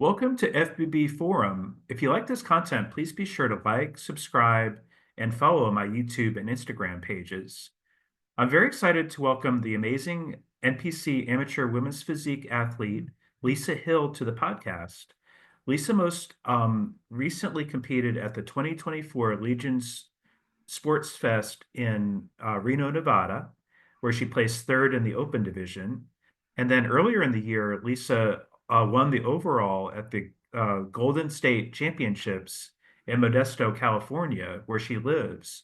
Welcome to FBB Forum. If you like this content, please be sure to like, subscribe, and follow my YouTube and Instagram pages. I'm very excited to welcome the amazing NPC amateur women's physique athlete, Lisa Hill, to the podcast. Lisa most recently competed at the 2024 Legion's Sports Fest in Reno, Nevada, where she placed third in the open division. And then earlier in the year, Lisa won the overall at the Golden State Championships in Modesto, California, where she lives.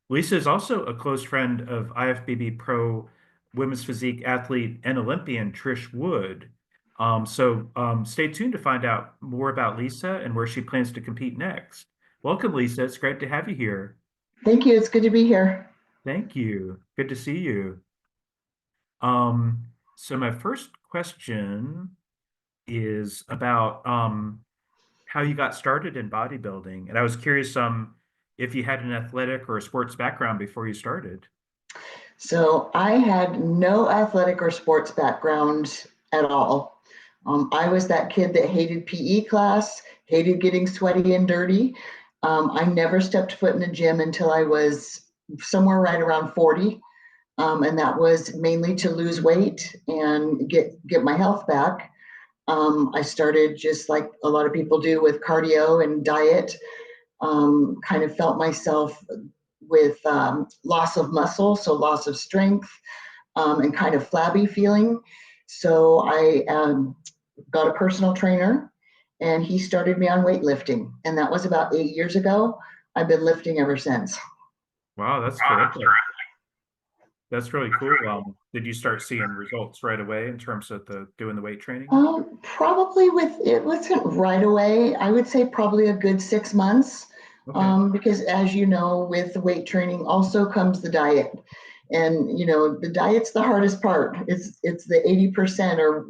Lisa is also a close friend of IFBB Pro women's physique athlete and Olympian Trish Wood. Stay tuned to find out more about Lisa and where she plans to compete next. Welcome, Lisa. It's great to have you here. Thank you. It's good to be here. Thank you. Good to see you. So my first question is about how you got started in bodybuilding. And I was curious if you had an athletic or a sports background before you started. So I had no athletic or sports background at all. I was that kid that hated PE class, hated getting sweaty and dirty. I never stepped foot in a gym until I was somewhere right around 40. And that was mainly to lose weight and get my health back. I started just like a lot of people do with cardio and diet. Kind of felt myself with loss of muscle, so loss of strength, and kind of flabby feeling. So I got a personal trainer, and he started me on weightlifting, and that was about 8 years ago. I've been lifting ever since. Wow, that's terrific. That's really cool. Did you start seeing results right away in terms of doing the weight training? Probably it wasn't right away. I would say probably a good 6 months. Okay. Because as you know, with weight training also comes the diet. And the diet's the hardest part. It's the 80% or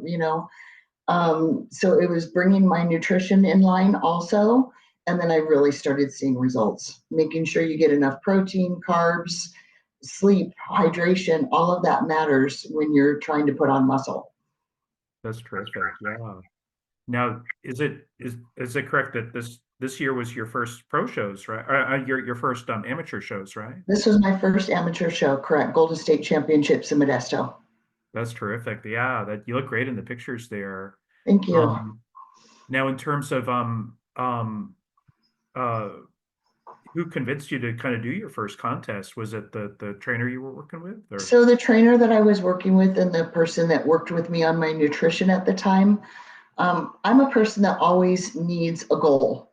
so it was bringing my nutrition in line also. And then I really started seeing results, making sure you get enough protein, carbs, sleep, hydration, all of that matters when you're trying to put on muscle. That's terrific. Yeah. Now, is it correct that this year was your first pro shows, right? Your first amateur shows, right? This was my first amateur show, correct? Golden State Championships in Modesto. That's terrific. Yeah, that you look great in the pictures there. Thank you. Now, in terms of uh, who convinced you to kind of do your first contest? Was it the trainer you were working with, or? So the trainer that I was working with and the person that worked with me on my nutrition at the time, I'm a person that always needs a goal.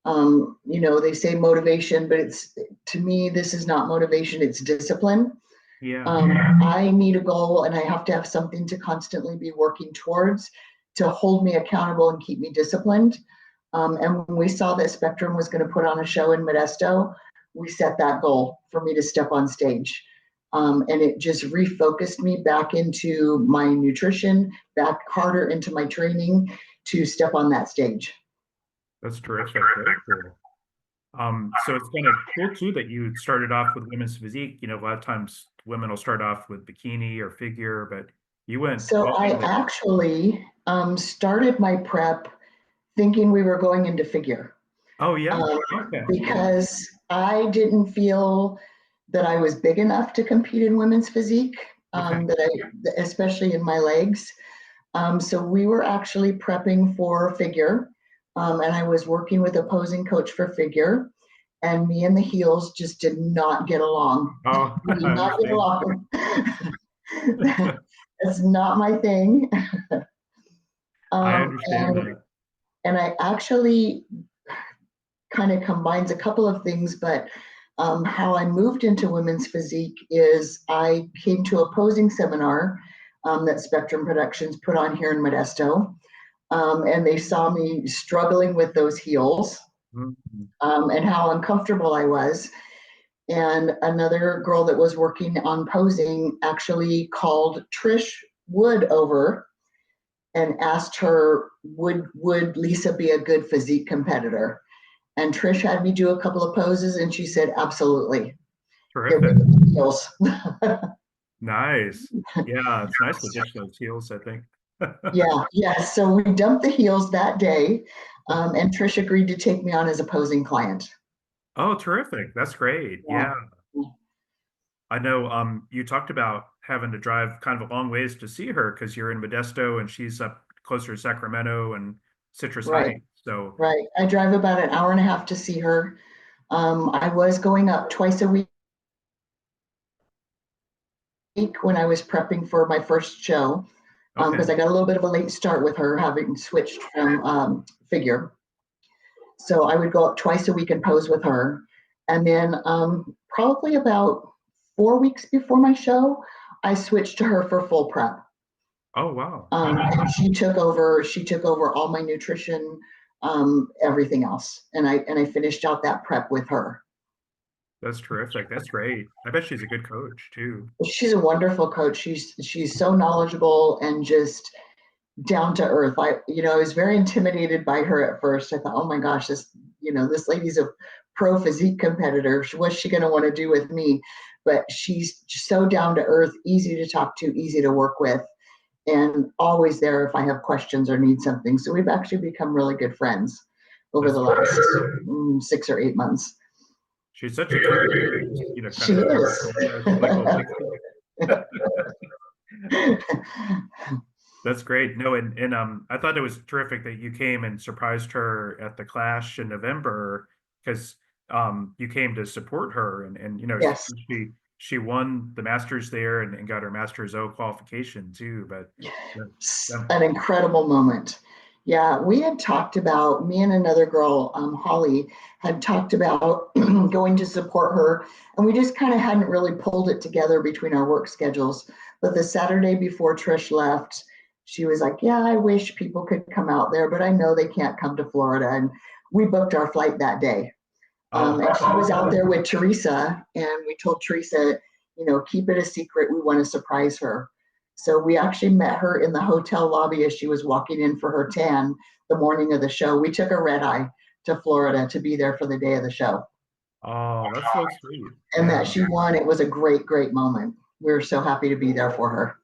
They say motivation, but to me, this is not motivation, it's discipline. Yeah. I need a goal and I have to have something to constantly be working towards to hold me accountable and keep me disciplined. And when we saw that Spectrum was going to put on a show in Modesto, we set that goal for me to step on stage. And it just refocused me back into my nutrition, back harder into my training to step on that stage. That's terrific. Very cool. So it's kind of cool too that you started off with women's physique. A lot of times women will start off with bikini or figure, but you went So all I the way. actually started my prep thinking we were going into figure. Oh yeah. Okay. Because I didn't feel that I was big enough to compete in women's physique, Okay. especially in my legs. So we were actually prepping for figure, and I was working with opposing coach for figure, and me and the heels just did not get along. Oh, We did I not get understand. along. That's not my thing. I Um, understand and that. and I actually kind of combines a couple of things, but how I moved into women's physique is I came to a posing seminar that Spectrum Productions put on here in Modesto. And they saw me struggling with those heels Mhm. and how uncomfortable I was. And another girl that was working on posing actually called Trish Wood over and asked her, would Lisa be a good physique competitor? And Trish had me do a couple of poses, and she said, absolutely. Get rid Terrific. of the heels. Nice. Yeah, it's nice to ditch those heels, I think. Yeah, yeah. So we dumped the heels that day, and Trish agreed to take me on as a posing client. Oh, terrific. That's great. Yeah. Yeah. I know you talked about having to drive kind of a long ways to see her because you're in Modesto and she's up closer to Sacramento and Citrus Right, Heights. So, right. I drive about an hour and a half to see her. I was going up twice a week when I was prepping for my first show, okay. because I got a little bit of a late start with her having switched from figure. So I would go up twice a week and pose with her. And then probably about 4 weeks before my show, I switched to her for full prep. Oh, wow. And she took over all my nutrition, everything else. And I finished out that prep with her. That's terrific. That's great. I bet she's a good coach too. She's a wonderful coach. She's so knowledgeable and just down to earth. I was very intimidated by her at first. I thought, oh my gosh, this lady's a pro physique competitor. What's she going to want to do with me? But she's so down to earth, easy to talk to, easy to work with, and always there if I have questions or need something. So we've actually become really good friends over That's the last 6 or 8 months. she's such a cutie too. Just, kind She of is. adorable. Yeah, she's like a little pixie. That's great. No, and I thought it was terrific that you came and surprised her at the Clash in November because you came to support her and Yes. she won the Masters there and got her Masters O qualification too. But An incredible moment. Yeah, we had talked about, me and another girl, Holly, had talked about going to support her, and we just kind of hadn't really pulled it together between our work schedules. But the Saturday before Trish left, she was like, yeah, I wish people could come out there, but I know they can't come to Florida. And we booked our flight that day. oh, And she was out there with Teresa, and we told Teresa, keep it a secret. We want to surprise her. So we actually met her in the hotel lobby as she was walking in for her tan the morning of the show. We took a red eye to Florida to be there for the day of the show. oh, that's so sweet. And Yeah. that she won, it was a great, great moment. We were so happy to be there for her.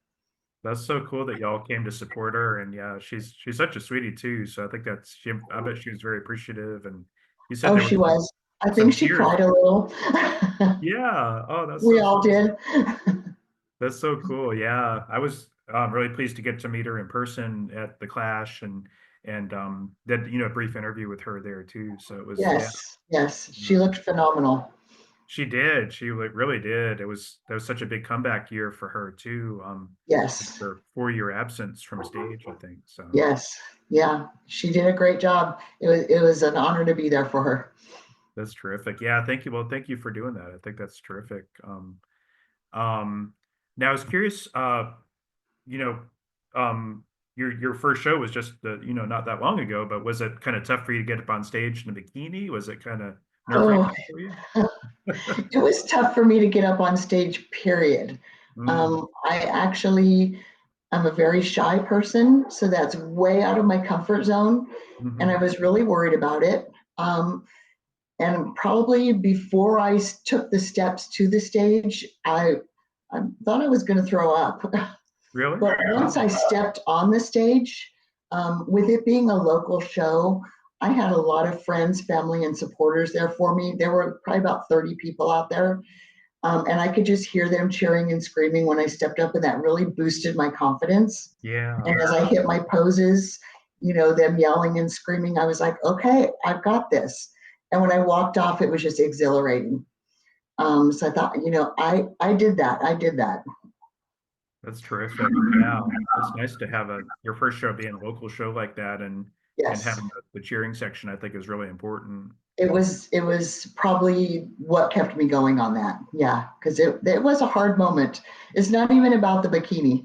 That's so cool that y'all came to support her, and yeah, she's such a sweetie too. So I think I bet she was very appreciative. And you said Oh, there was she was. I think some she tears. cried a little. Yeah. Oh, We all did. that's so cool. Yeah, I was really pleased to get to meet her in person at the Clash and did a brief interview with her there too. So it was yeah. Yes, yes. She looked phenomenal. She did. She really did. That was such a big comeback year for her too. Yes. Her 4 year absence from stage, I think. So Yes. Yeah. She did a great job. It was an honor to be there for her. that's terrific. Yeah, thank you. Well, thank you for doing that. I think that's terrific. Um, Now I was curious, you know, your first show was just not that long ago, but was it kind of tough for you to get up on stage in a bikini? Was it kind of Oh, nerve-wracking for you? it was tough for me to get up on stage, period. Mm, I actually am a very shy person, so that's way out of my comfort zone. And I hmm. was really worried about it. And probably before I took the steps to the stage, I thought I was going to throw up. Really? But once Oh, I stepped on the stage, with it being a local show, I had a lot of friends, family, and supporters there for me. There were probably about 30 people out there. And I could just hear them cheering and screaming when I stepped up, and that really boosted my confidence. yeah. And as I hit my poses, them yelling and screaming, I was like, okay, I've got this. And when I walked off, it was just exhilarating. So I thought, I did that. I did that. That's terrific. Yeah, it's nice to have a your first show being a local show like that, and Yes. having the cheering section. I think is really important. It was probably what kept me going on that. Yeah, because it was a hard moment. It's not even about the bikini.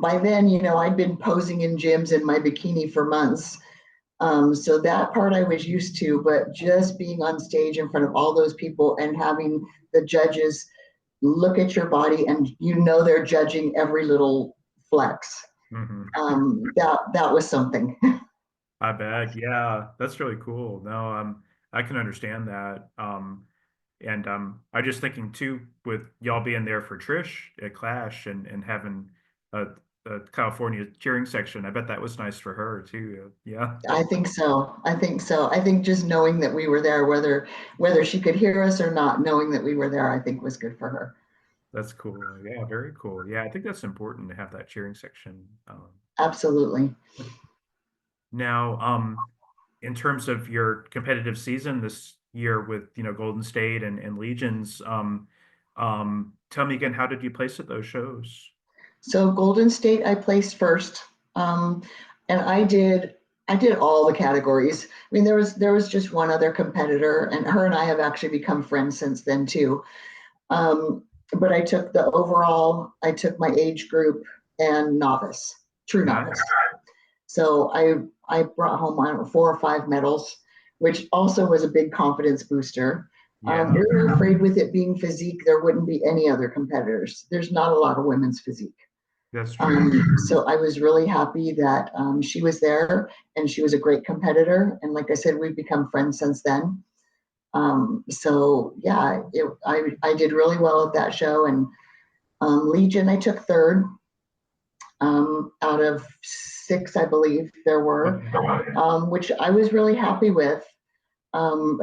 By then, I'd been posing in gyms in my bikini for months. So that part I was used to, but just being on stage in front of all those people and having the judges look at your body and they're judging every little flex. Hmm. That was something. I bet. Yeah, that's really cool. No, I can understand that. And I just thinking too, with y'all being there for Trish at Clash and having a the California cheering section. I bet that was nice for her too. Yeah, I think so. I think so. I think just knowing that we were there, whether she could hear us or not, knowing that we were there, I think was good for her. that's cool. Yeah, very cool. Yeah, I think that's important to have that cheering section. Absolutely. Now, in terms of your competitive season this year with, Golden State and Legions, tell me again, how did you place at those shows? So Golden State, I placed first, um, and I did all the categories. I mean, there was just one other competitor, and her and I have actually become friends since then too. Um, but I took the overall, I took my age group and novice, true Nice. novice. So I brought home, I don't know, 4 or 5 medals, which also was a big confidence booster. Yeah, We were afraid with it being physique, there wouldn't be any other competitors. There's not a lot of women's physique. that's true. So I was really happy that she was there and she was a great competitor. And like I said, we've become friends since then. So yeah, I did really well at that show. And Legion, I took third out of 6, I believe there were, Okay. which I was really happy with,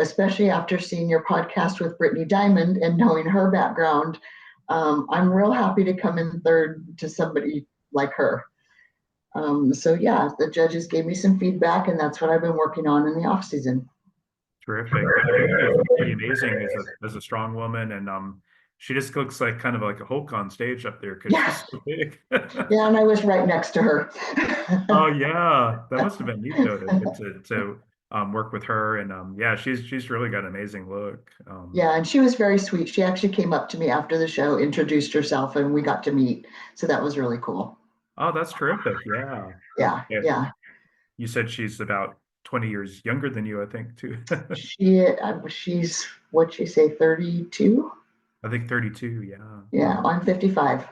especially after seeing your podcast with Brittany Diamond and knowing her background. I'm real happy to come in third to somebody like her. So yeah, the judges gave me some feedback, and that's what I've been working on in the off season. Terrific. Yeah, Brittany is pretty amazing as a strong woman, and she just looks like kind of like a Hulk on stage up there because Yeah, she's so big. yeah, and I was right next to her. Oh yeah, that must have been neat though to work with her, and yeah, she's really got an amazing look. Yeah, and she was very sweet. She actually came up to me after the show, introduced herself, and we got to meet. So that was really cool. Oh, that's terrific. Yeah. Yeah, Yeah. yeah. You said she's about 20 years younger than you, I think, too. She's what'd she say, 32? I think 32. Yeah. Yeah, I'm 55.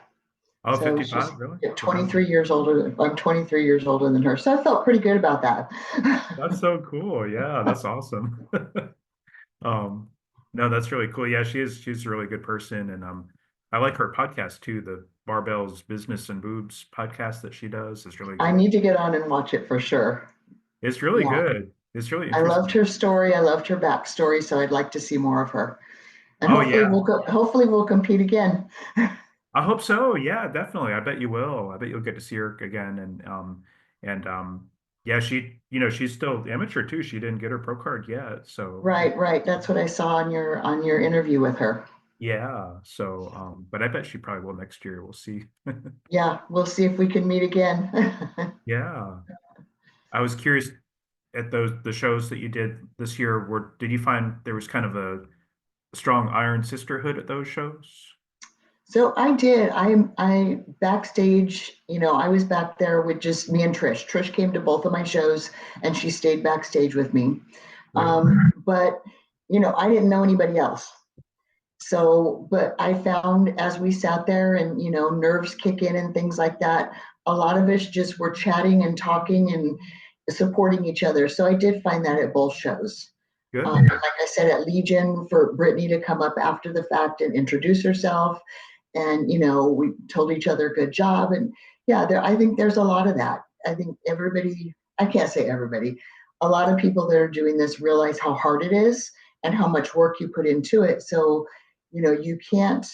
Oh, So she's 55, really? Wow. 23 years older. I'm 23 years older than her. So I felt pretty good about that. That's so cool. Yeah, that's awesome. Um, no, that's really cool. Yeah, she's a really good person. And I like her podcast too, the Barbells Business and Boobs podcast that she does is really I good. need to get on and watch it for sure. It's really Yeah. good. It's really I loved interesting. her story. I loved her backstory. So I'd like to see more of her. And Oh yeah. hopefully we'll compete again. I hope so. Yeah, definitely. I bet you will. I bet you'll get to see her again. And yeah, she's still amateur too. She didn't get her pro card yet. So Right, right. That's what I saw on your interview with her. yeah. So but I bet she probably will next year. We'll see. Yeah, we'll see if we can meet again. Yeah. I was curious at the shows that you did this year, did you find there was kind of a strong iron sisterhood at those shows? So I did. I backstage, I was back there with just me and Trish. Trish came to both of my shows and she stayed backstage with me. Great. But I didn't know anybody else. So, but I found as we sat there and nerves kick in and things like that, a lot of us just were chatting and talking and supporting each other. So I did find that at both shows. Good. Like I said, at Legion, for Brittany to come up after the fact and introduce herself, and we told each other good job. And yeah, I think there's a lot of that. I think everybody, I can't say everybody, a lot of people that are doing this realize how hard it is and how much work you put into it. So you can't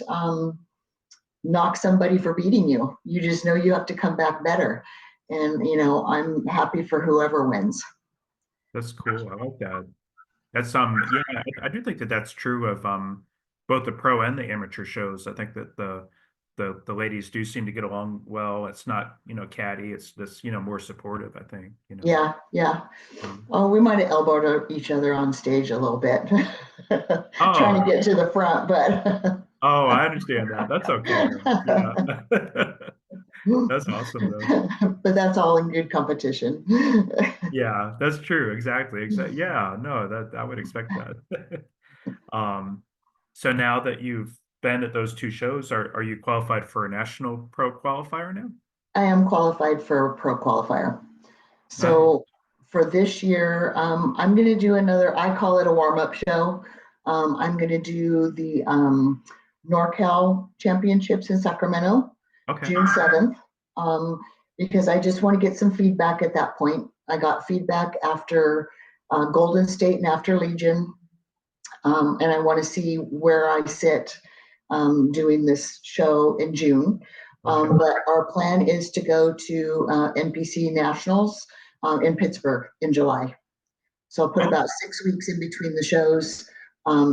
knock somebody for beating you. You just know you have to come back better. And I'm happy for whoever wins. That's cool. I like that. That's yeah, I do think that that's true of both the pro and the amateur shows. I think that the ladies do seem to get along well. It's not, catty, it's this, more supportive, I think. Yeah, yeah. Um, Oh, we might have elbowed each other on stage a little bit, trying to oh, get to the front, but oh, I understand that. That's okay though. Yeah. That's awesome though. but that's all in good competition. Yeah, that's true. Exactly. Exactly. Yeah, no, that I would expect that. Um, so now that you've been at those two shows, are you qualified for a national pro qualifier now? I am qualified for pro qualifier. Nice. So for this year, I'm going to do another, I call it a warm up show. I'm going to do the NorCal Championships in Sacramento, Okay. June 7th. because I just want to get some feedback at that point. I got feedback after Golden State and after Legion, and I want to see where I sit doing this show in June. Okay. But our plan is to go to NPC Nationals in Pittsburgh in July. So I'll put Oh, about 6 weeks in between the shows,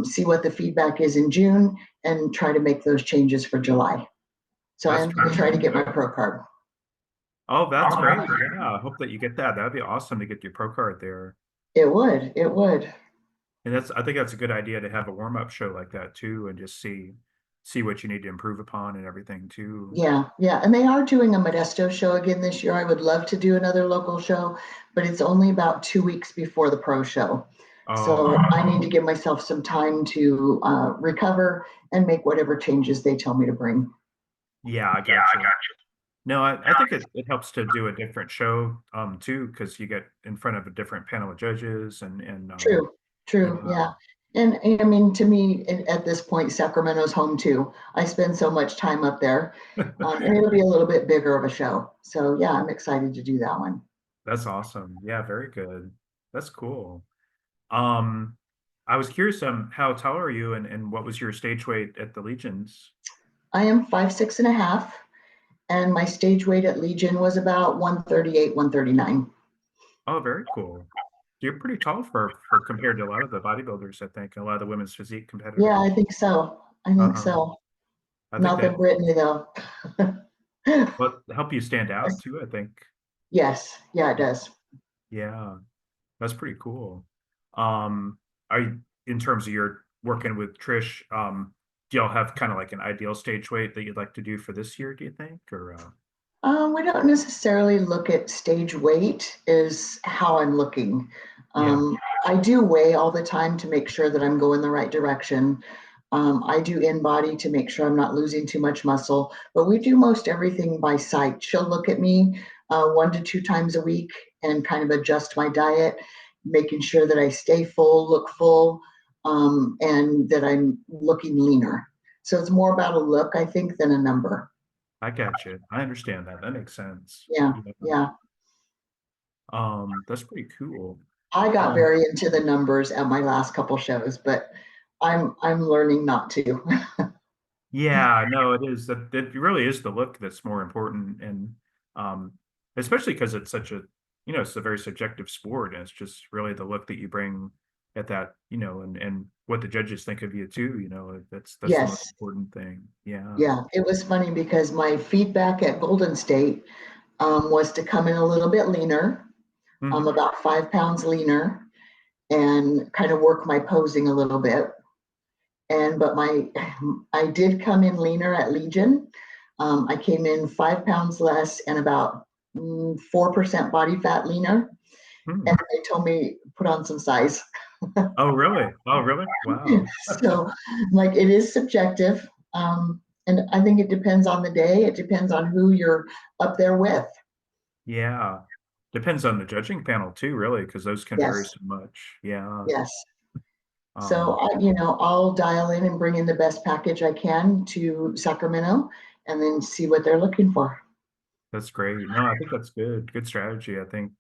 see what the feedback is in June, and try to make those changes for July. So that's I'm going to try to terrific. get my pro card. Oh, that's great. Yeah, I hope that you get that. That'd be awesome to get your pro card there. It would, it would. And I think that's a good idea to have a warm-up show like that too, and just see what you need to improve upon and everything too. Yeah, yeah. And they are doing a Modesto show again this year. I would love to do another local show, but it's only about 2 weeks before the pro show. So Oh, I need to give myself some time to recover and make whatever changes they tell me to bring. yeah, I got you. No, I think it helps to do a different show too, because you get in front of a different panel of judges and True, true, yeah. yeah. And I mean, to me, at this point, Sacramento's home too. I spend so much time up there, and it'll be a little bit bigger of a show. So yeah, I'm excited to do that one. That's awesome. Yeah, very good. That's cool. Um, I was curious, how tall are you and what was your stage weight at the Legions? I am 5'6.5", and my stage weight at Legion was about 138, 139. Oh, very cool. You're pretty tall for compared to a lot of the bodybuilders, I think, a lot of the women's physique Yeah, competitors. I think so. I think Uh-huh. so. I think Not that that Brittany though. will help you stand out too, I think. Yes, yeah, it does. Yeah, that's pretty cool. Um, are you, in terms of your working with Trish, do y'all have kind of like an ideal stage weight that you'd like to do for this year, do you think? Or We don't necessarily look at stage weight is how I'm looking. yeah. I do weigh all the time to make sure that I'm going the right direction. I do in body to make sure I'm not losing too much muscle, but we do most everything by sight. She'll look at me 1 to 2 times a week and kind of adjust my diet, making sure that I stay full, look full, and that I'm looking leaner. So it's more about a look, I think, than a number. I got you. I understand that. That makes sense. Yeah, Yeah. yeah. That's pretty cool. I got Um, very into the numbers at my last couple shows, but I'm learning not to. yeah, no, it is that it really is the look that's more important, and um, especially because it's such a, it's a very subjective sport, and it's just really the look that you bring at that, and what the judges think of you too. That's the most Yes, important thing. Yeah. yeah. It was funny because my feedback at Golden State was to come in a little bit leaner, Hmm. about 5 pounds leaner, and kind of work my posing a little bit. And but my I did come in leaner at Legion. I came in 5 pounds less and about 4% body fat leaner. And Hmm. they told me put on some size. Oh, really? Oh, really? Wow. So, like, it is subjective. And I think it depends on the day. It depends on who you're up there with. Yeah. Depends on the judging panel too, really, because those can vary Yes, so much. Yeah. yes. So, Um, I'll dial in and bring in the best package I can to Sacramento and then see what they're looking for. that's great. No, I think that's good. Good strategy, I think.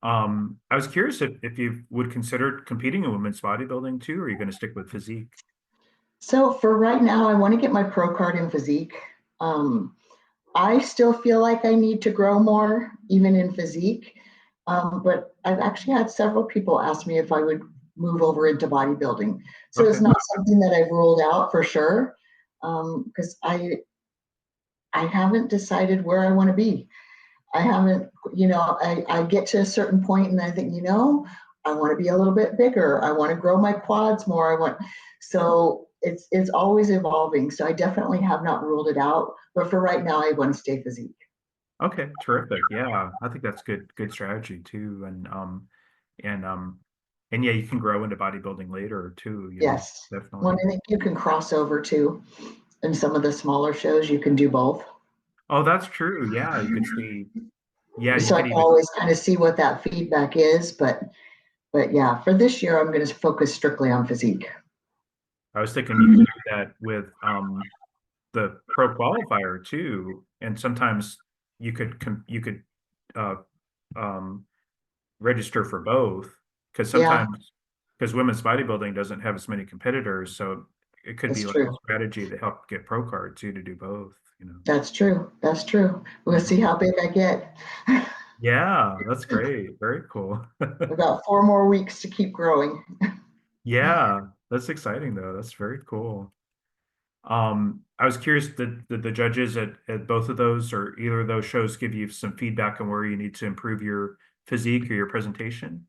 I was curious if you would consider competing in women's bodybuilding too, or are you going to stick with physique? So, for right now, I want to get my pro card in physique. Um, I still feel like I need to grow more, even in physique. But I've actually had several people ask me if I would move over into bodybuilding. So it's Okay. not something that I've ruled out for sure, because I haven't decided where I want to be. I haven't, I get to a certain point and I think, I want to be a little bit bigger. I want to grow my quads more. So it's always evolving. So I definitely have not ruled it out. But for right now, I want to stay physique. Okay, terrific. Yeah, I think that's good strategy too. And and yeah, you can grow into bodybuilding later too, Yes. Well, definitely. I think you can cross over too. In some of the smaller shows, you can do both. Oh, that's true. Yeah, you could see, yeah, you So I could can even, always kind of see what that feedback is. But yeah, for this year, I'm going to focus strictly on physique. I was thinking you could do that with the pro qualifier too. And sometimes you could uh, um, register for both because Yeah, sometimes because women's bodybuilding doesn't have as many competitors, so it could be that's like a true. strategy to help get pro card too to do both, you know. That's true. That's true. We'll see Mhm. how big I get. Yeah, that's great. Very cool. We've got 4 more weeks to keep growing. Yeah, that's exciting though. That's very cool. I was curious, did the judges at both of those or either of those shows give you some feedback on where you need to improve your physique or your presentation?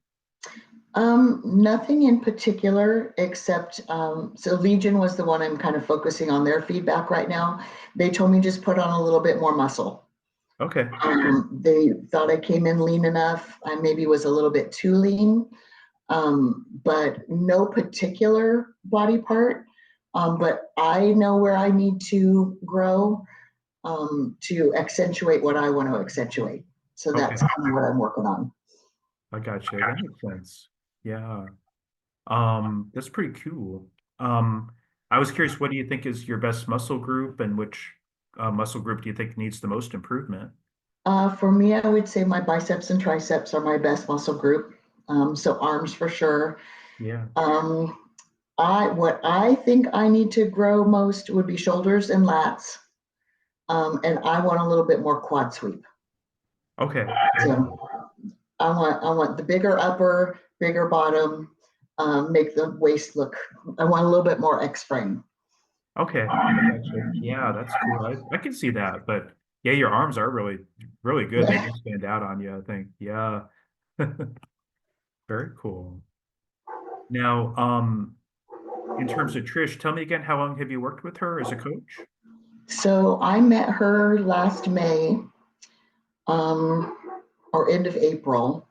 Nothing in particular except so Legion was the one I'm kind of focusing on their feedback right now. They told me just put on a little bit more muscle. Okay. They thought I came in lean enough. I maybe was a little bit too lean, but no particular body part. But I know where I need to grow to accentuate what I want to accentuate. So that's Okay. kind of what I'm working on. I got you. That makes sense. Yeah. That's pretty cool. I was curious, what do you think is your best muscle group and which muscle group do you think needs the most improvement? For me, I would say my biceps and triceps are my best muscle group. So arms for sure. Yeah. Um, what I think I need to grow most would be shoulders and lats. And I want a little bit more quad sweep. Okay. Very So cool. I want the bigger upper, bigger bottom, make the waist look. I want a little bit more X frame. Okay. I got you. Yeah, that's cool. I can see that, but yeah, your arms are really, really good. They do stand out on you, I think. Yeah. Very cool. Now, in terms of Trish, tell me again, how long have you worked with her as a coach? So I met her last May, um, or end of April,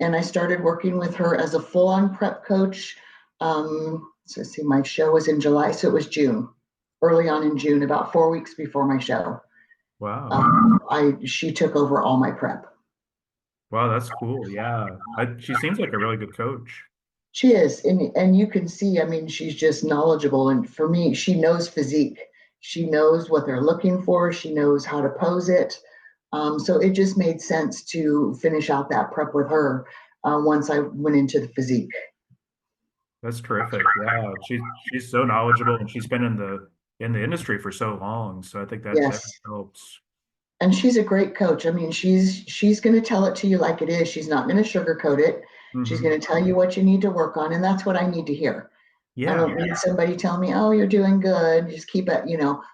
and I started working with her as a full-on prep coach. So let's see, my show was in July, so it was June, early on in June, about 4 weeks before my show. Wow. She took over all my prep. Wow, that's cool. Yeah. She seems like a really good coach. She is, and you can see. I mean, she's just knowledgeable, and for me, she knows physique. She knows what they're looking for. She knows how to pose it. So it just made sense to finish out that prep with her once I went into the physique. That's terrific. Yeah. She's so knowledgeable and she's been in the industry for so long. So I think that Yes, helps. and she's a great coach. I mean, she's going to tell it to you like it is. She's not going to sugarcoat it. She's Hmm. going to tell you what you need to work on, and that's what I need to hear. I Yeah. don't need somebody telling me, "Oh, you're doing good. Just keep it."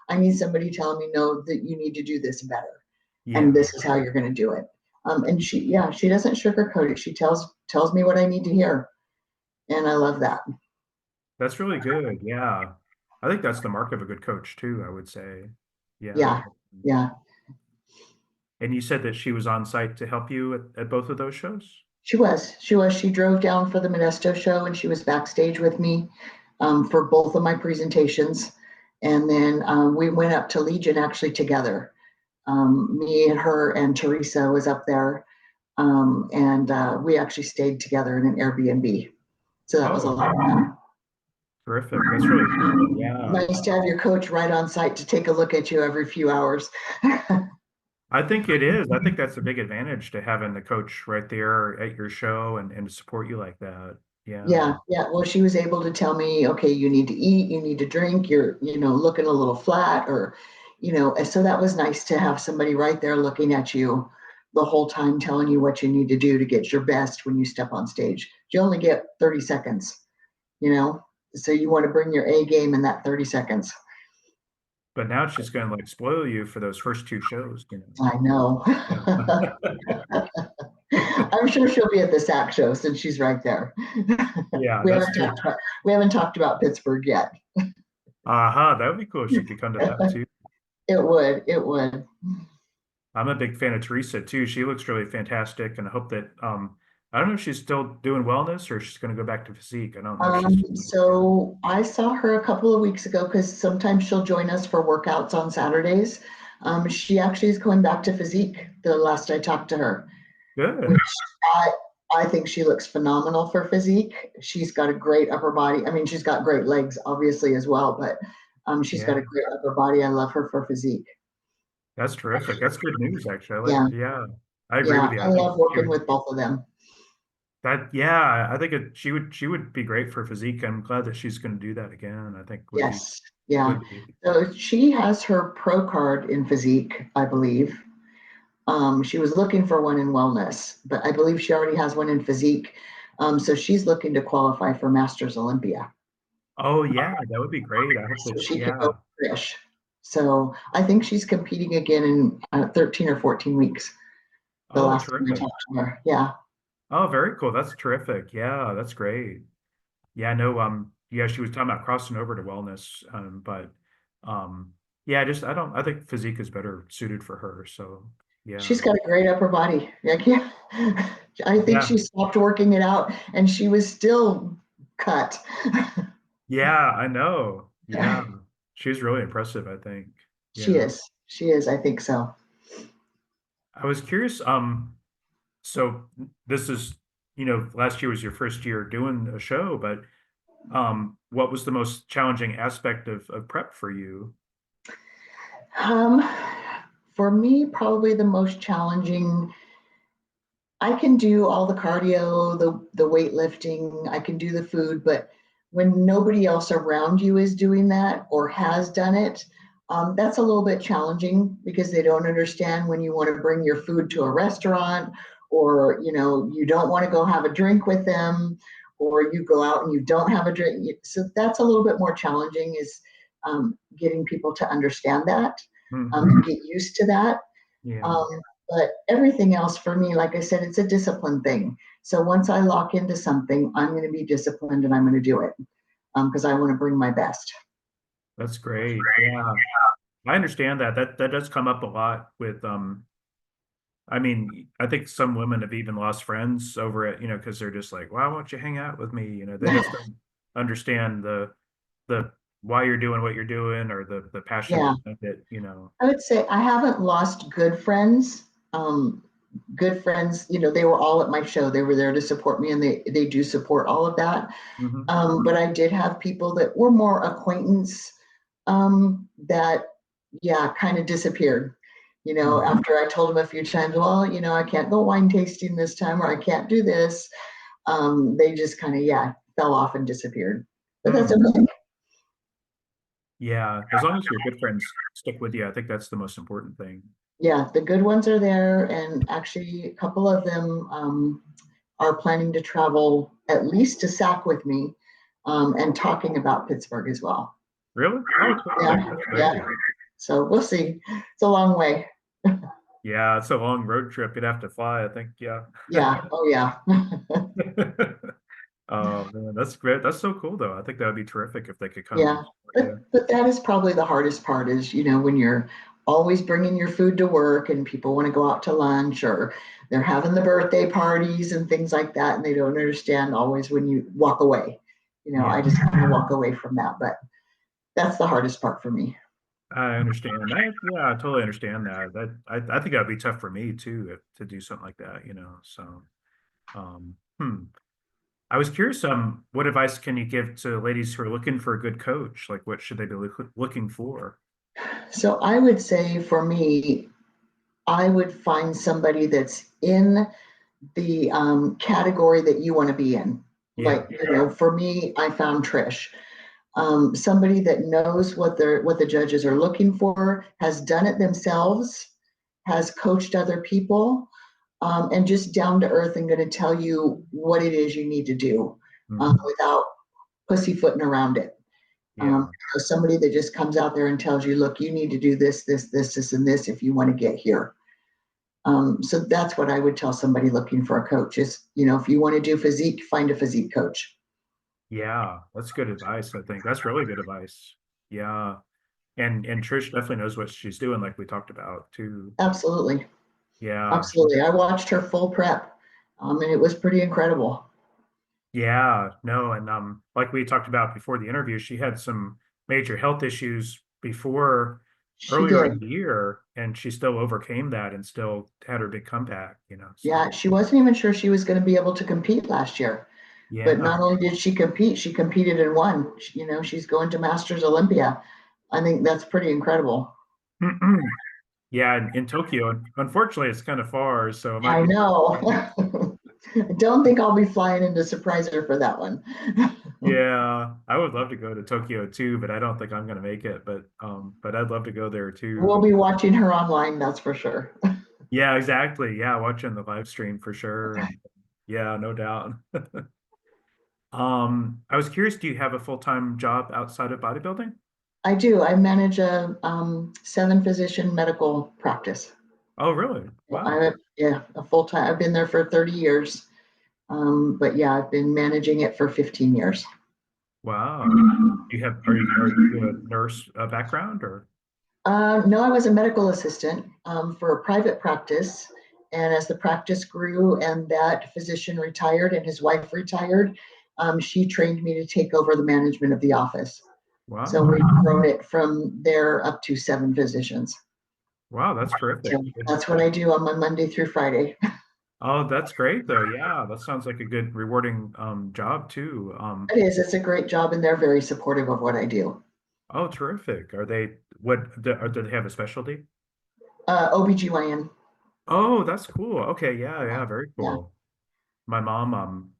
I need somebody telling me, "No, that you need to do this better, and Yeah. this is how you're going to do it." And she doesn't sugarcoat it. She tells me what I need to hear, and I love that. That's really good. Yeah. I think that's the mark of a good coach too, I would say. Yeah. Yeah, yeah. And you said that she was on site to help you at both of those shows? She drove down for the Modesto show, and she was backstage with me for both of my presentations. And then we went up to Legion actually together. Me and her and Teresa was up there, and we actually stayed together in an Airbnb. So that was a Oh, lot of fun. terrific. That's really cool. Yeah. Nice to have your coach right on site to take a look at you every few hours. I think it is. I think that's a big advantage to having the coach right there at your show and to support you like that. Yeah. Yeah, yeah. Well, she was able to tell me, okay, you need to eat, you need to drink, you're, looking a little flat, or, and so that was nice to have somebody right there looking at you the whole time, telling you what you need to do to get your best when you step on stage. You only get 30 seconds, you know, so you want to bring your A game in that 30 seconds. But now she's going to like spoil you for those first two shows, you I know. know. I'm sure she'll be at the SAC show since she's right there. Yeah, We that's haven't true. talked about, we haven't talked about Pittsburgh yet. That would be cool if she could come to that too. It would. I'm a big fan of Teresa too. She looks really fantastic, and I hope that I don't know if she's still doing wellness or she's going to go back to physique. I don't know if she's So I saw her a couple of weeks ago because sometimes she'll join us for workouts on Saturdays. She actually is going back to physique the last I talked to her, which good. I I think she looks phenomenal for physique. She's got a great upper body. I mean, she's got great legs, obviously, as well, but she's got Yeah, a great upper body. I love her for physique. That's terrific. That's good news, actually. Yeah, Yeah, I agree yeah, with you. I I think love working with both of them. yeah, I think she would be great for Physique. I'm glad that she's going to do that again. I think Yes, yeah. would be. So she has her pro card in physique, I believe. She was looking for one in wellness, but I believe she already has one in physique. So she's looking to qualify for Masters Olympia. Oh yeah, that would be great. I hope So that she can go yeah. fish. So I think she's competing again in 13 or 14 weeks. The Oh, last time I terrific. talked to her. Yeah. Oh, very cool. That's terrific. Yeah, that's great. Yeah, no, yeah, she was talking about crossing over to wellness, but um, yeah, I think Physique is better suited for her. So She's yeah, got a great upper body. I can't, I think yeah, she stopped working it out and she was still cut. yeah, I know. Yeah, she was really impressive, I think. She Yeah. is. She is. I think so. I was curious, so this is, last year was your first year doing a show, but what was the most challenging aspect of prep for you? Um, for me, probably the most challenging. I can do all the cardio, the weightlifting, I can do the food, but when nobody else around you is doing that or has done it, that's a little bit challenging because they don't understand when you want to bring your food to a restaurant, or you don't want to go have a drink with them, or you go out and you don't have a drink. So that's a little bit more challenging, is getting people to understand that, Hmm. get used to that. Yeah, um, but everything else for me, like I said, it's a discipline thing. So once I lock into something, I'm going to be disciplined and I'm going to do it, because I want to bring my best. that's great. Yeah, I understand that. That does come up a lot with I mean, I think some women have even lost friends over it, because they're just like, why won't you hang out with me? They just don't understand the why you're doing what you're doing or the passion Yeah, behind it. I would say I haven't lost good friends. Good friends, they were all at my show. They were there to support me, and they do support all of that. Hmm. But I did have people that were more acquaintance, that, yeah, kind of disappeared. Hmm. After I told them a few times, well, I can't go wine tasting this time, or I can't do this. They just kind of, yeah, fell off and disappeared. But that's Hmm. okay. Yeah, as long as your good friends stick with you, I think that's the most important thing. Yeah, the good ones are there, and actually, a couple of them are planning to travel at least to SAC with me, and talking about Pittsburgh as well. Really? Oh, terrific. Yeah, That's yeah. great. So we'll see. It's a long way. Yeah, it's a long road trip. You'd have to fly, I think. Yeah. Yeah. Oh, yeah. Oh man, that's great. That's so cool though. I think that would be terrific if they could come and Yeah. support you. But that is probably the hardest part, is, when you're always bringing your food to work and people want to go out to lunch, or they're having the birthday parties and things like that, and they don't understand always when you walk away. I Yeah, just kind of walk away from that, but that's the hardest part for me. I understand. Yeah, I totally understand that. I think that'd be tough for me too to do something like that. So I was curious, what advice can you give to ladies who are looking for a good coach? Like what should they be looking for? So I would say, for me, I would find somebody that's in the category that you want to be in. Yeah. Like, for me, I found Trish. Somebody that knows what the judges are looking for, has done it themselves, has coached other people, and just down to earth and going to tell you what it is you need to do, Hmm. without pussyfooting around it. Yeah. So somebody that just comes out there and tells you, look, you need to do this, this, this, this, and this if you want to get here. So that's what I would tell somebody looking for a coach is, if you want to do physique, find a physique coach. Yeah. That's good advice, I think. That's really good advice. Yeah. And Trish definitely knows what she's doing, like we talked about too. Absolutely. Yeah. Absolutely. I watched her full prep, and it was pretty incredible. Yeah, no, and like we talked about before the interview, she had some major health issues before She earlier in did. the year, and she still overcame that and still had her big comeback. So Yeah, she wasn't even sure she was going to be able to compete last year. But yeah. not only did she compete, she competed and won. She's going to Masters Olympia. I think that's pretty incredible. Yeah, in Tokyo, unfortunately, it's kind of far, so it might I be. know. I don't think I'll be flying in to surprise her for that one. Yeah, I would love to go to Tokyo too, but I don't think I'm gonna make it. But I'd love to go there We'll too. be watching her online, that's for sure. Yeah, exactly. Yeah, watching the live stream for sure. And yeah, no doubt. I was curious, do you have a full-time job outside of bodybuilding? I do. I manage a seven physician medical practice. Oh, really? Wow. Yeah, a full time. I've been there for 30 years. But yeah, I've been managing it for 15 years. Wow. You a nurse background or? No, I was a medical assistant for a private practice. And as the practice grew and that physician retired and his wife retired, she trained me to take over the management of the office. So Wow. we've grown it from there up to seven physicians. Wow, that's terrific. So that's what I do on my Monday through Friday. Oh, that's great though. Yeah, that sounds like a good rewarding job too. It is. It's a great job, and they're very supportive of what I do. Oh, terrific. Do they have a specialty? OBGYN. Oh, that's cool. Okay, yeah, Yeah. yeah, very Yeah. cool. My mom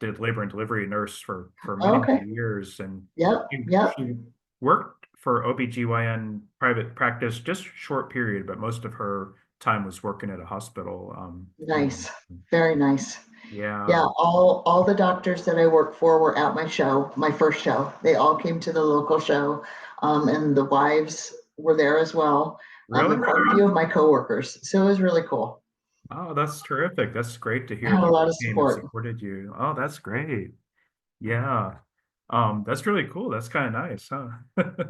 did labor and delivery nurse for many, Okay. many years, and Yep. Yep. she worked for OBGYN private practice, just a short period, but most of her time was working at a hospital. Nice. Very nice. Yeah. Yeah. All the doctors that I worked for were at my show, my first show. They all came to the local show, and the wives were there as well. And Really? quite a few of my coworkers. So it was really cool. Oh, that's terrific. That's great to I hear had a that lot they of came and support. supported you. Oh, that's great. Yeah. That's really cool. That's kind of nice, huh?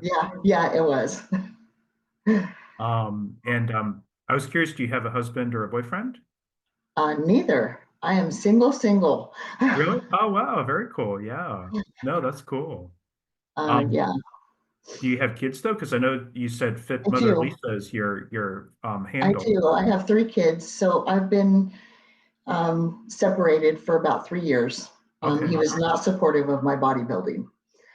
Yeah. Yeah. It was. And I was curious, do you have a husband or a boyfriend? Neither. I am single, single. Really? Oh, wow. Very cool. Yeah. No, that's cool. Um, Yeah, do you have kids though? Because I know you said Fit I Mother do. Lisa is your I handle. do. I have three kids. So I've been separated for about 3 years. He Okay. was not supportive of my bodybuilding.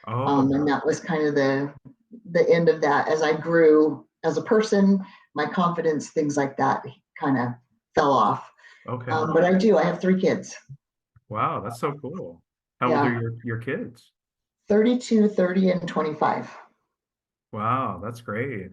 Oh, And that was kind of the end of that. As I grew as a person, my confidence, things like that kind of fell off. okay. But I do. I have three kids. Wow, that's so cool. How old are Yeah, your kids? 32, 30, and 25. Wow, that's great.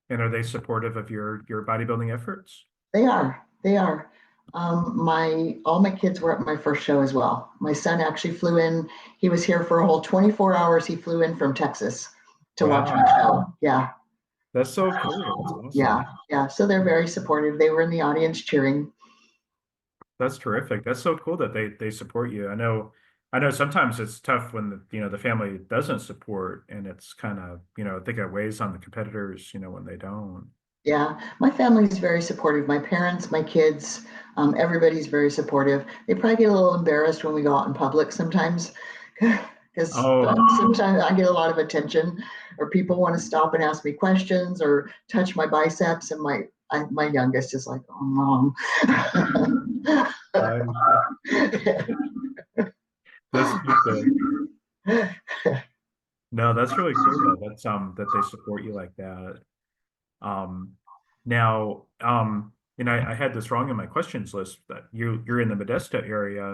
And are they supportive of your bodybuilding efforts? They are. They are. My all my kids were at my first show as well. My son actually flew in. He was here for a whole 24 hours. He flew in from Texas to watch my Wow, show. Yeah, that's so cool. That's yeah, awesome. yeah. So they're very supportive. They were in the audience cheering. That's terrific. That's so cool that they support you. I know sometimes it's tough when the family doesn't support and it's kind of, I think it weighs on the competitors, when they don't. Yeah, my family is very supportive. My parents, my kids, everybody's very supportive. They probably get a little embarrassed when we go out in public sometimes, because Oh, sometimes I get a lot of attention, or people want to stop and ask me questions or touch my biceps, and my youngest is like, "Oh, mom." I, that's cute though. No, that's really cool though. That's that they support you like that. Um, now, and I had this wrong in my questions list that you're in the Modesto area.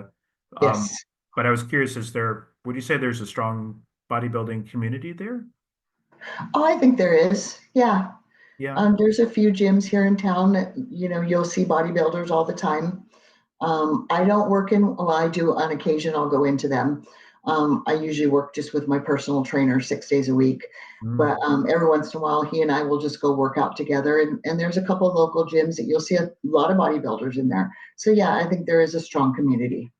Um, Yes. but I was curious, would you say there's a strong bodybuilding community there? Oh, I think there is. Yeah. Yeah. There's a few gyms here in town that, you'll see bodybuilders all the time. I don't work in, well, I do on occasion, I'll go into them. I usually work just with my personal trainer 6 days a week. Mm, But every once in a while, he and I will just go work out together. And there's a couple of local gyms that you'll see a lot of bodybuilders in there. So, yeah, I think there is a strong community.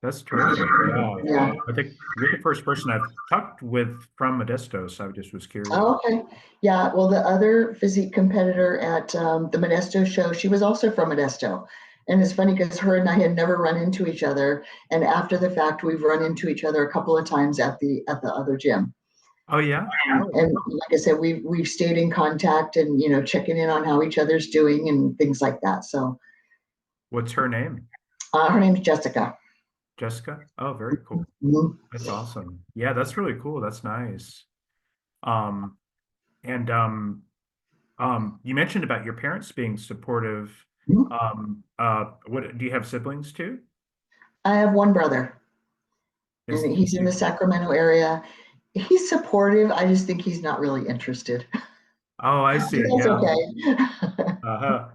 that's terrific. Yeah. Yeah. I think you're the first person I've talked with from Modesto, so I just was curious. Oh, okay. Yeah. Well, the other physique competitor at the Modesto show, she was also from Modesto. And it's funny because her and I had never run into each other. And after the fact, we've run into each other a couple of times at the other gym. Oh yeah. Oh, And like I said, we've stayed in contact and checking in on how each other's doing and things like that. So what's her name? her name's Jessica. Jessica? Oh, very cool. Mhm. That's awesome. Yeah, that's really cool. That's nice. Um, and You mentioned about your parents being supportive. Mhm. What do you have siblings too? I have one brother, and Is he's in he? the Sacramento area. He's supportive. I just think he's not really interested. Oh, I But see. that's Yeah. okay. Uh-huh.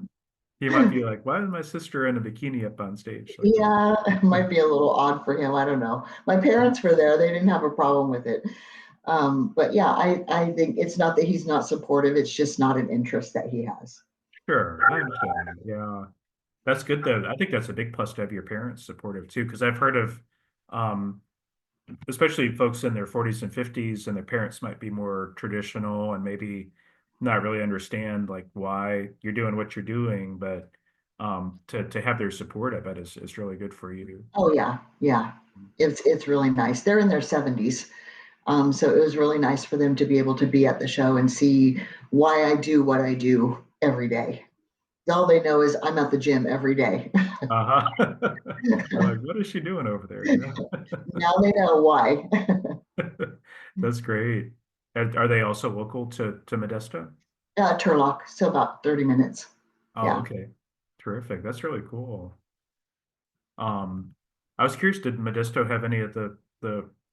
He might be like, why is my sister in a bikini up on stage? Like, Yeah, it might be a little odd for him. I don't know. My parents were there. They didn't have a problem with it. But yeah, I think it's not that he's not supportive. It's just not an interest that he has. sure, I understand. Yeah. That's good though. I think that's a big plus to have your parents supportive too, because I've heard of, um, especially folks in their 40s and 50s, and their parents might be more traditional and maybe not really understand like why you're doing what you're doing, but to have their support, I bet is really good for you. Oh yeah, yeah. It's really nice. They're in their 70s. So it was really nice for them to be able to be at the show and see why I do what I do every day. All they know is I'm at the gym every day. Uh-huh. They're like, what is she doing over there? Now they know why. Yeah. That's great. Are they also local to Modesto? Turlock, so about 30 minutes. Oh, Yeah. okay. Terrific. That's really cool. Um, I was curious, did Modesto have any of the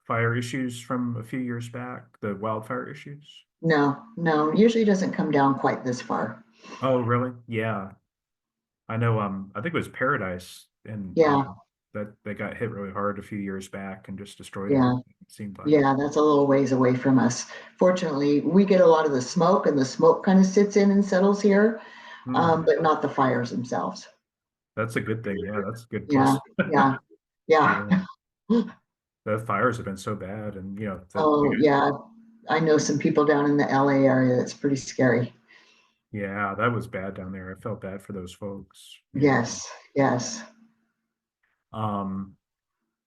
fire issues from a few years back, the wildfire issues? No, no, usually doesn't come down quite this far. Oh, really? Yeah. I know, I think it was Paradise and Yeah, that they got hit really hard a few years back and just destroyed yeah, everything, it seemed like. yeah, that's a little ways away from us. Fortunately, we get a lot of the smoke, and the smoke kind of sits in and settles here, Hmm. but not the fires themselves. That's a good thing. Yeah, that's a good Yeah, plus. yeah, yeah. Yeah. The fires have been so bad and that Oh, yeah. I know some people down in the LA area that's pretty scary. yeah, that was bad down there. I felt bad for those folks. Yeah. Yes, yes. Um,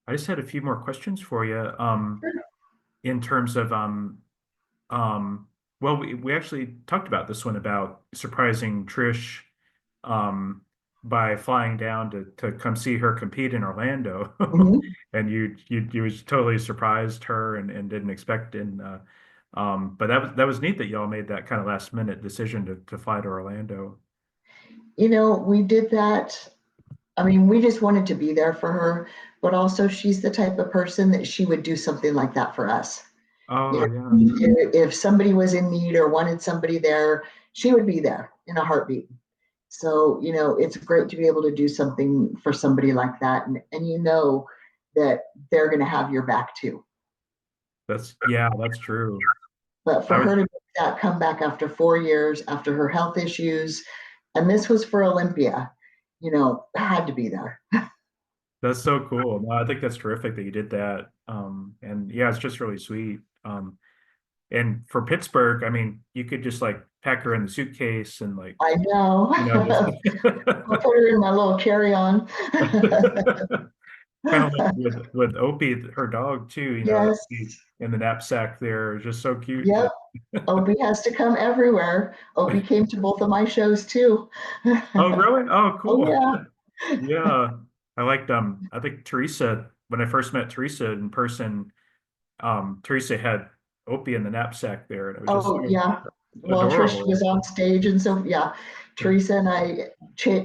I just had a few more questions for you. In terms of um well we actually talked about this one about surprising Trish um by flying down to come see her compete in Orlando. Mhm. And you was totally surprised her and didn't expect and but that was neat that y'all made that kind of last minute decision to fly to Orlando. We did that. I mean, we just wanted to be there for her, but also she's the type of person that she would do something like that for us. Oh You yeah. if somebody was in need or wanted somebody there, she would be there in a heartbeat. So, it's great to be able to do something for somebody like that. And that they're going to have your back too. That's true. But for I her would to make that comeback after 4 years, after her health issues, and this was for Olympia, had to be there. That's so cool. No, I think that's terrific that you did that. And yeah, it's just really sweet. And for Pittsburgh, I mean, you could just like pack her in the suitcase and like, I know. just I'll put her in my little carry-on. kind of like with Opie, her dog too, Yes. Opie in the knapsack there, just so cute. Yep. Opie has to come everywhere. Opie came to both of my shows too. Oh, really? Oh, Oh cool. yeah. Yeah. I think Teresa, when I first met Teresa in person, Teresa had Opie in the knapsack there, and it was just Oh so yeah. Well, Trish was adorable. on stage, and so yeah, Teresa and I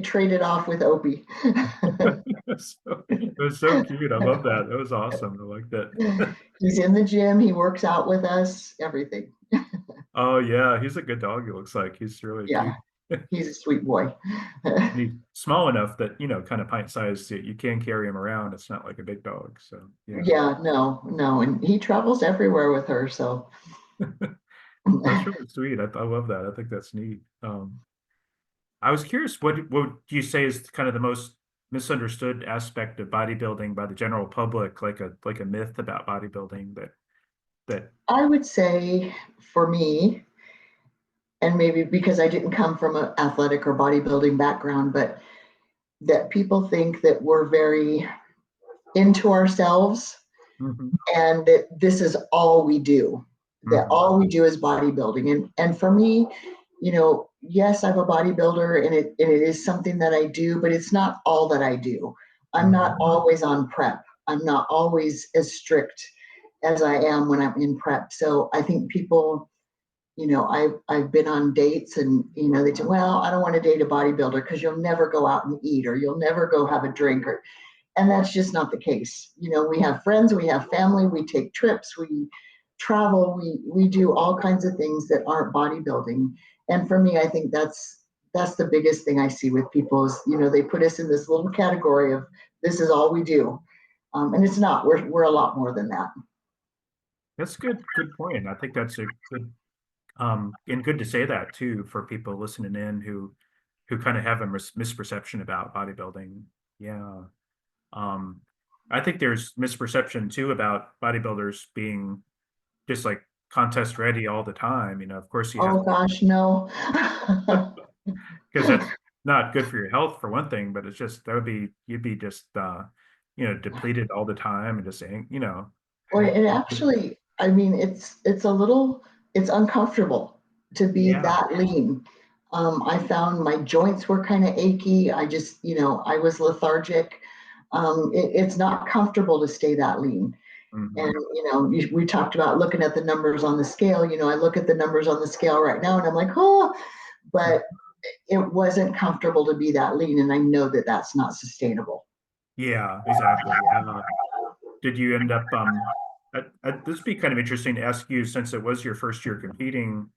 traded off with Opie. It was so cute. I love that. That was awesome. I like that. He's in the gym. He works out with us. Everything. Oh yeah, he's a good dog. He looks like he's really Yeah, cute. he's a sweet boy. And he's small enough that kind of pint sized that you can carry him around. It's not like a big dog. So yeah, Yeah, no, no, and he travels everywhere with her. So that's really sweet. I love that. I think that's neat. I was curious, what do you say is kind of the most misunderstood aspect of bodybuilding by the general public, like a myth about bodybuilding that I would say for me, and maybe because I didn't come from an athletic or bodybuilding background, but that people think that we're very into ourselves Mhm, and that this is all we do, that mhm, all we do is bodybuilding. And for me, yes, I'm a bodybuilder and it is something that I do, but it's not all that I do. I'm not mhm. always on prep. I'm not always as strict as I am when I'm in prep. So I think people, I've been on dates and, they say, well, I don't want to date a bodybuilder because you'll never go out and eat or you'll never go have a drink and that's just not the case. We have friends, we have family, we take trips, we travel, we do all kinds of things that aren't bodybuilding. And for me, I think that's the biggest thing I see with people is, they put us in this little category of this is all we do. And it's not, we're a lot more than that. That's good point. I think that's a good and good to say that too for people listening in who kind of have a misperception about bodybuilding. Yeah. I think there's misperception too about bodybuilders being just like contest ready all the time. Of course you have Oh gosh, no. because that's not good for your health for one thing, but it's just you'd be just depleted all the time and just saying, Or it actually, I mean, it's uncomfortable to be yeah. that lean. I found my joints were kind of achy. I was lethargic. It's not comfortable to stay that lean. And, Hmm. we talked about looking at the numbers on the scale. I look at the numbers on the scale right now and I'm like, oh, but it wasn't comfortable to be that lean. And I know that that's not sustainable. Yeah, exactly. Yeah. Did you end up this would be kind of interesting to ask you since it was your first year competing,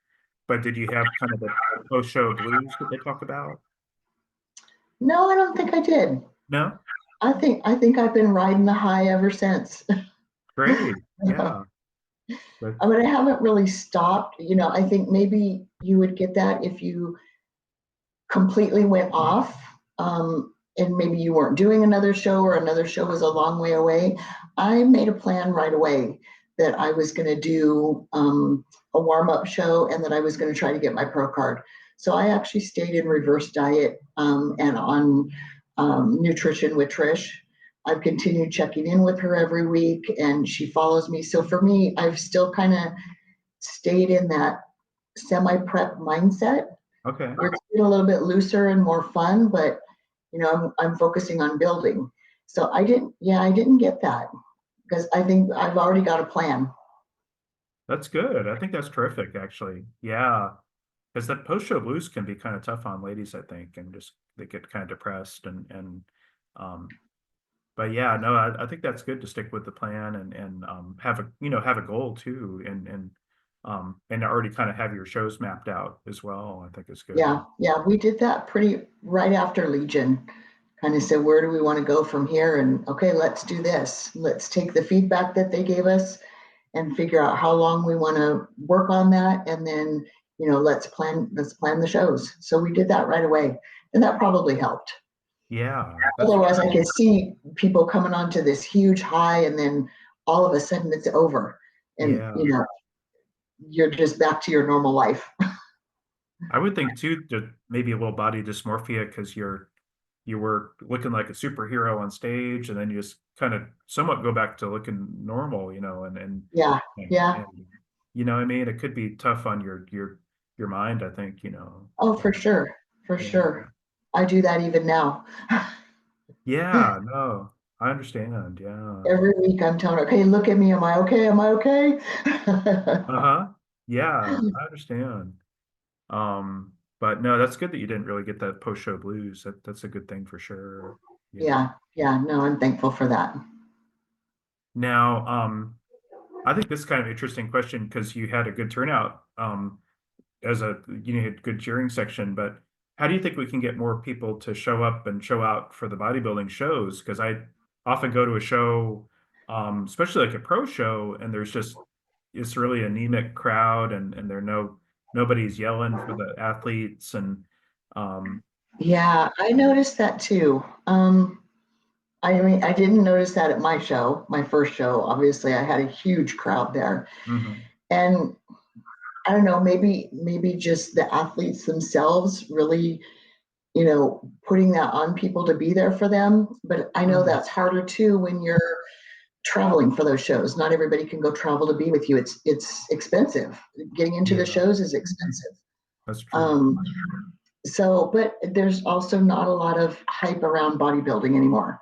but did you have kind of the post-show blues that they talk about? No, I don't think I did. No? I think I've been riding the high ever since. Great. Yeah. But I mean, I haven't really stopped. I think maybe you would get that if you completely went off, and maybe you weren't doing another show or another show was a long way away. I made a plan right away that I was going to do a warm up show and that I was going to try to get my pro card. So I actually stayed in reverse diet and on nutrition with Trish. I've continued checking in with her every week and she follows me. So for me, I've still kind of stayed in that semi prep mindset okay. where it's been a little bit looser and more fun, but I'm focusing on building. So I didn't get that because I think I've already got a plan. That's good. I think that's terrific, actually. Yeah. Because that post-show blues can be kind of tough on ladies, I think, and just they get kind of depressed and um but yeah, no, I think that's good to stick with the plan and have have a goal too and already kind of have your shows mapped out as well. I think is good. Yeah, we did that pretty right after Legion. Kind of said, where do we want to go from here? And okay, let's do this. Let's take the feedback that they gave us and figure out how long we want to work on that. And then, let's plan the shows. So we did that right away. And that probably helped. Yeah, that's Otherwise, I true. could see people coming onto this huge high and then all of a sudden it's over. And, Yeah. you're just back to your normal life. I would think too that maybe a little body dysmorphia because you were looking like a superhero on stage and then you just kind of somewhat go back to looking normal, Yeah, yeah. and you know what I mean? It could be tough on your mind, I think, Oh, for sure. For Yeah. sure. I do that even now. Yeah, no, I understand. Yeah. Every week I'm telling her, okay, look at me. Am I okay? Am I okay? Uh-huh. Yeah, I understand. But no, that's good that you didn't really get that post-show blues. That's a good thing for sure. Yeah. Yeah, yeah. No, I'm thankful for that. Now, I think this is kind of interesting question because you had a good turnout as you had good cheering section, but how do you think we can get more people to show up and show out for the bodybuilding shows? Because I often go to a show, especially like a pro show, and it's really anemic crowd and nobody's yelling for the athletes and um Yeah, I noticed that too. I mean, I didn't notice that at my show, my first show. Obviously, I had a huge crowd there. mhm. And I don't know, maybe just the athletes themselves really, putting that on people to be there for them. But I know Mm, that's harder too when you're traveling for those shows. Not everybody can go travel to be with you. It's expensive. Getting into the yeah, shows is expensive. that's true. Um, but there's also not a lot of hype around bodybuilding anymore.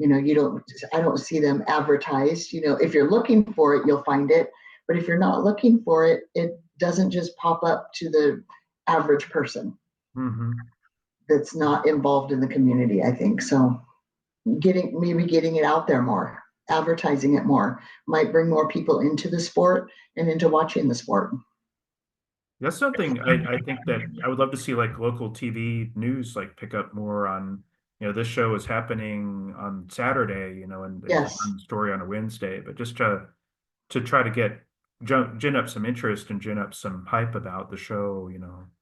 I don't see them advertised. If you're looking for it, you'll find it. But if you're not looking for it, it doesn't just pop up to the average person Mm-hmm. that's not involved in the community, I think. So getting it out there more, advertising it more might bring more people into the sport and into watching the sport. That's something I think that I would love to see like local TV news like pick up more on, this show is happening on Saturday, and they just Yes. run the story on a Wednesday, but just to try to gin up some interest and gin up some hype about the show.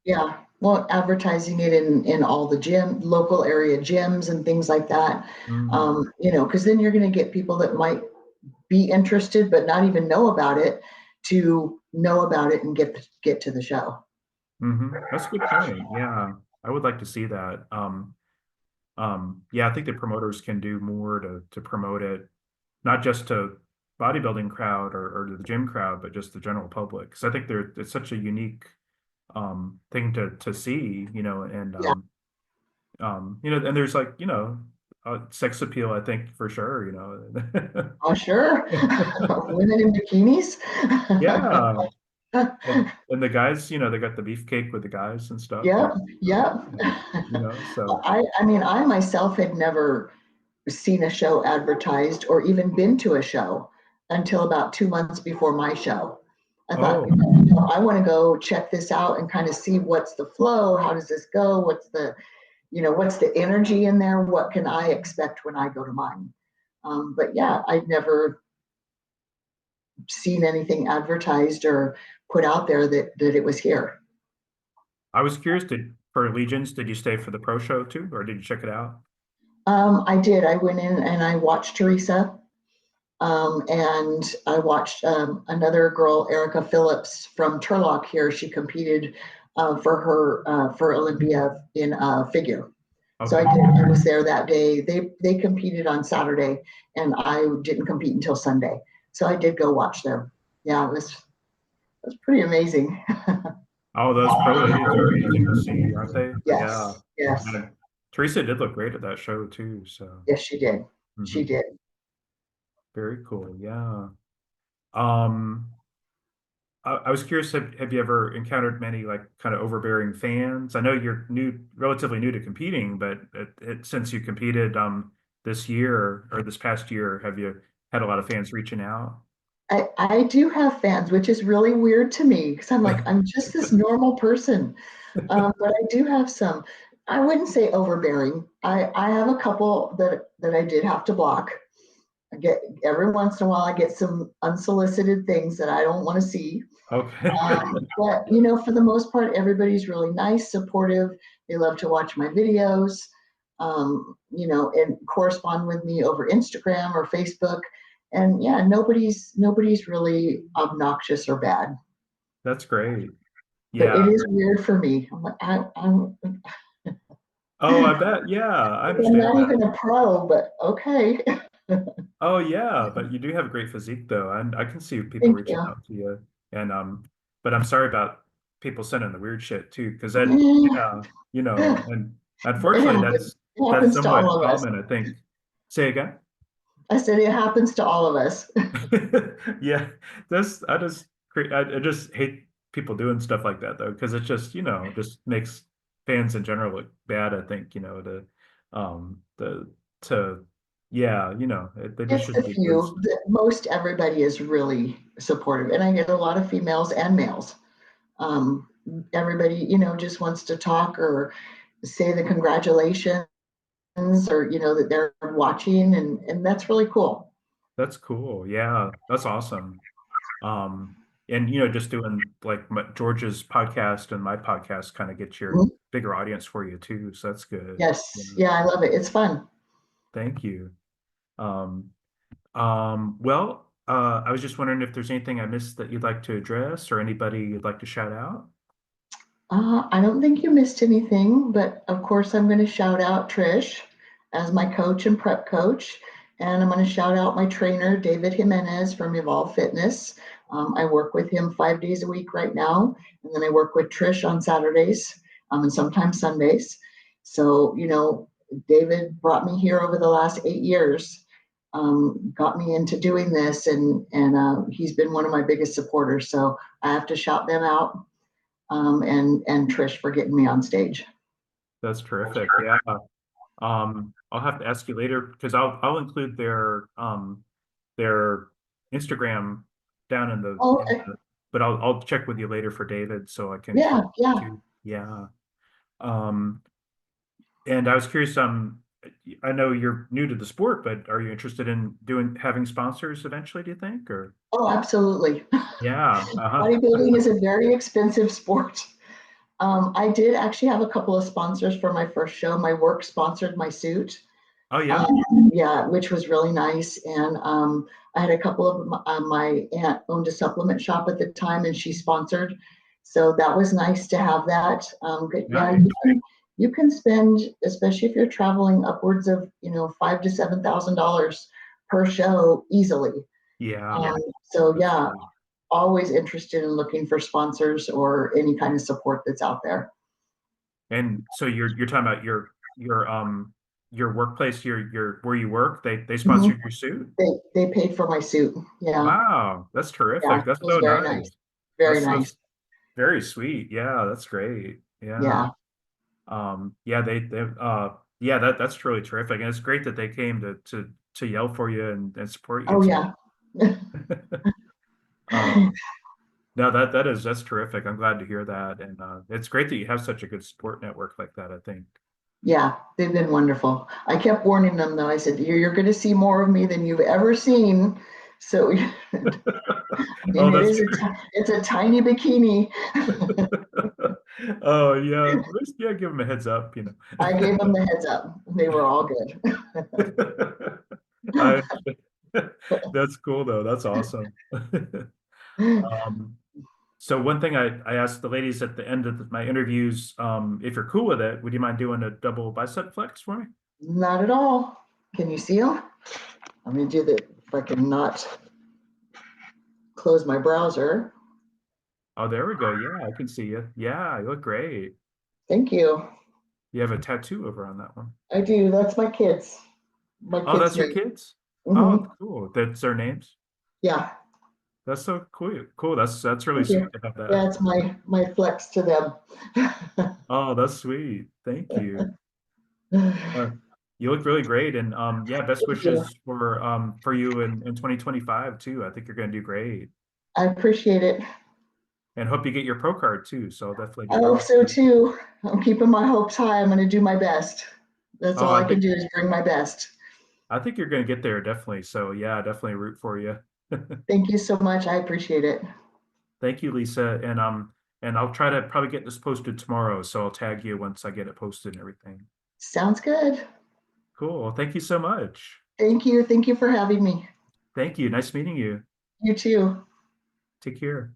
Yeah. Well, advertising it in all the local area gyms and things like that. Hmm. Because then you're going to get people that might be interested but not even know about it to know about it and get to the show. That's a good point. Yeah, I would like to see that. Yeah, I think the promoters can do more to promote it, not just to bodybuilding crowd or to the gym crowd, but just the general public. Because I think it's such a unique thing to see, and Yeah. and there's like, sex appeal, I think for sure. Oh, sure. Women in bikinis. Yeah. And the guys, they got the beefcake with the guys and stuff, Yep. Yep. so. I mean, I myself had never seen a show advertised or even been to a show until about 2 months before my show. I thought, Oh. I want to go check this out and kind of see what's the flow, how does this go, what's the energy in there, what can I expect when I go to mine. But yeah, I'd never seen anything advertised or put out there that it was here. I was curious, for Allegiance, did you stay for the pro show too, or did you check it out? I did. I went in and I watched Teresa. And I watched another girl, Erica Phillips from Turlock here. She competed for Olympia in figure. So Okay. I was there that day. They competed on Saturday, and I didn't compete until Sunday. So I did go watch them. Yeah, it was pretty amazing. Oh, those pro days are amazing to see, aren't they? Yeah. Yes, yes, And Teresa did look great at that show too. So, yes, she did. She mhm. did. Very cool. Yeah. Um, I was curious, have you ever encountered many like kind of overbearing fans? I know you're relatively new to competing, but since you competed this year or this past year, have you had a lot of fans reaching out? I do have fans, which is really weird to me because I'm like, I'm just this normal person. But I do have some, I wouldn't say overbearing. I have a couple that I did have to block. I get every once in a while, I get some unsolicited things that I don't want to see. Okay. But for the most part, everybody's really nice, supportive. They love to watch my videos, and correspond with me over Instagram or Facebook. And yeah, nobody's really obnoxious or bad. That's great. But Yeah. it is weird for me. I'm like, Oh, I bet. Yeah, I I'm understand not that. even a pro, but okay. Oh yeah, but you do have a great physique though, and I can see people Thank reaching you. out to you. And but I'm sorry about people sending the weird shit too, because that, Eh, yeah, and It unfortunately happens. It that's happens to somewhat all of us. common, I think. Say again? I said it happens to all of us. Yeah, I just hate people doing stuff like that though, because it just makes fans in general look bad, I think, to yeah, they just It's the shouldn't be doing few. stuff. Most everybody is really supportive, and I get a lot of females and males. Um, Everybody, just wants to talk or say the congratulations or that they're watching, and that's really cool. That's cool. Yeah, that's awesome. Um, and just doing like George's podcast and my podcast kind of gets your Mhm. bigger audience for you too. So that's good. Yeah. Yes, yeah, I love it. It's fun. Thank you. Um, well, I was just wondering if there's anything I missed that you'd like to address or anybody you'd like to shout out. I don't think you missed anything, but of course, I'm going to shout out Trish as my coach and prep coach. And I'm going to shout out my trainer, David Jimenez from Evolve Fitness. I work with him 5 days a week right now. And then I work with Trish on Saturdays and sometimes Sundays. So, David brought me here over the last 8 years. got me into doing this, and he's been one of my biggest supporters. So I have to shout them out, and Trish for getting me on stage. That's terrific. Yeah. I'll have to ask you later because I'll include their Instagram down in Oh, okay. but I'll check with you later for David so I can Yeah, include yeah. too. Yeah. Um, and I was curious, I know you're new to the sport, but are you interested in having sponsors eventually, do you think? Or Oh, absolutely. yeah, Bodybuilding is a very expensive sport. I did actually have a couple of sponsors for my first show. My work sponsored my suit. Oh yeah. Yeah, which was really nice. And I had a couple of my aunt owned a supplement shop at the time, and she sponsored. So that was nice to have that. But yeah, Nice. you can spend, especially if you're traveling, upwards of $5,000 to $7,000 per show easily. Yeah, So that's yeah, true. always interested in looking for sponsors or any kind of support that's out there. And so you're talking about your workplace, your where you work, they Mhm. sponsored your suit? They paid for my suit. Yeah, Wow, that's yeah, terrific. it That's was so very nice. nice. Very That's nice. very sweet. Yeah, that's great. Yeah. Yeah. Yeah, they yeah, that's truly terrific. And it's great that they came to yell for you and support you Oh too. yeah. Um, no, that's terrific. I'm glad to hear that. And it's great that you have such a good support network like that, I think. Yeah, they've been wonderful. I kept warning them though. I said, you're going to see more of me than you've ever seen. So, I Oh, mean, that's it's a tiny bikini. oh yeah. Just, yeah, give them a heads up, you I gave know. them the heads up. They were all good. I, that's cool though. That's awesome. Um, so one thing I asked the ladies at the end of my interviews, if you're cool with it, would you mind doing a double bicep flex for me? Not at all. Can you see them? Let me do that. If I can not close my browser. Oh, there we go. Yeah, I can see you. Yeah, you look great. Thank you. You have a tattoo over on that one. I do. That's my kids. My Oh, kids' that's your name. kids? Hmm. Oh, cool. That's their names? Yeah. That's so cool. Cool. That's really Thank you. sweet to have Yeah, that. it's my flex to them. Oh, that's sweet. Thank you. Uh, you look really great. And yeah, best Thank you. wishes for you in 2025 too. I think you're gonna do great. I appreciate it. And hope you get your pro card too. So I'll definitely I be hope rooting so for you. too. I'm keeping my hopes high. I'm going to do my best. That's Oh, all I can do is bring my best. I think you're gonna get there definitely. So yeah, definitely root for you. Thank you so much. I appreciate it. Thank you, Lisa. And I'll try to probably get this posted tomorrow. So I'll tag you once I get it posted and everything. Sounds good. Cool. Well, thank you so much. Thank you. Thank you for having me. Thank you. Nice meeting you. You too. Take care.